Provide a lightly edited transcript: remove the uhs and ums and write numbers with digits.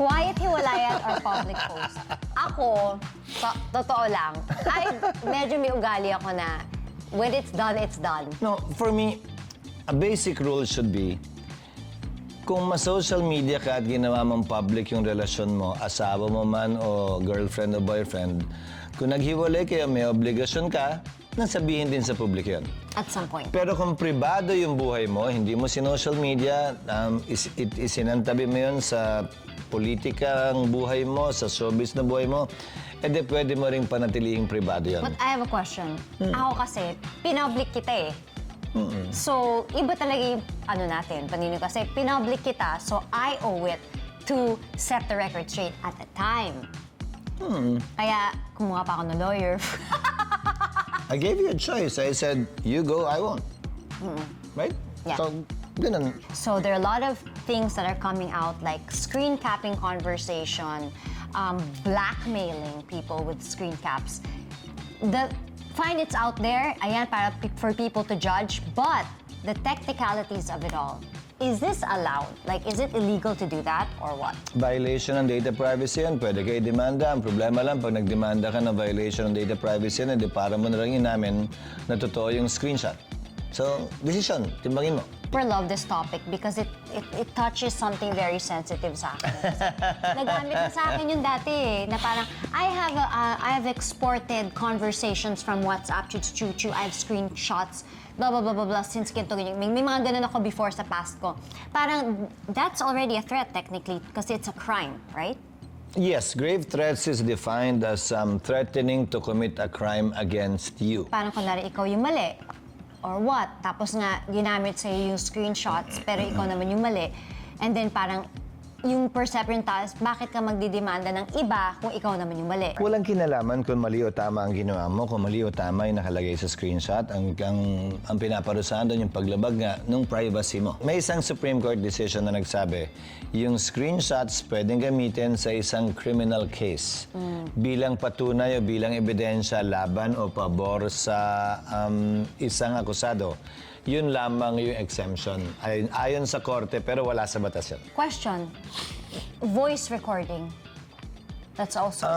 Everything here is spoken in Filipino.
quiet hiwalayan or public post? Ako, totoo lang, medyo may ugali ako na when it's done, it's done. No, for me, a basic rule should be, kung ma-social media ka at ginawa mong public yung relasyon mo, asawa mo man o girlfriend o boyfriend, kung naghiwalay kayo, may obligasyon ka, na sabihin din sa public yun. At some point. Pero kung pribado yung buhay mo, hindi mo sinocial media, isinantabi mo yun sa politikang buhay mo, sa showbiz na buhay mo, edi pwede mo ring panatilihing pribado yun. But I have a question. Ako kasi, pinoblik kita eh. So, iba talaga yung natin, panino kasi pinoblik kita, so I owe it to set the record straight at the time. Kaya, kumuha pa ako ng lawyer. I gave you a choice. I said, you go, I won't. Right? Yeah. So, ganun. So there are a lot of things that are coming out, like screen capping conversation, blackmailing people with screen caps. Fine, it's out there, ayan, for people to judge, but the technicalities of it all. Is this allowed? Like, is it illegal to do that or what? Violation ng data privacy yan. Pwede kayo demanda. Ang problema lang, pag nagdemanda ka ng violation ng data privacy yan, edi para mo na lang inamin na totoo yung screenshot. So, decision. Timbangin mo. I love this topic because it touches something very sensitive sa akin. Nagamit na sa akin yung dati eh, na parang, I have exported conversations from WhatsApp to Chuchu, I have screenshots, blah, blah, blah, blah, blah, since ganito, ganyan. May mga ganun ako before sa past ko. Parang, that's already a threat technically because it's a crime, right? Yes, grave threats is defined as threatening to commit a crime against you. Parang kunwari ikaw yung mali, or what? Tapos nga, ginamit sa'yo yung screenshots, pero ikaw naman yung mali. And then parang, yung perception taas, bakit ka magdidemanda ng iba kung ikaw naman yung mali? Walang kinalaman kung mali o tama ang ginawa mo, kung mali o tama yung nakalagay sa screenshot. Ang pinaparusahan doon yung paglabag nga ng privacy mo. May isang Supreme Court decision na nagsabi, yung screenshots pwedeng gamitin sa isang criminal case bilang patunay o bilang ebidensya laban o pabor sa isang akusado. Yun lamang yung exemption. Ayon sa korte, pero wala sa batas yun. Question, voice recording. That's also...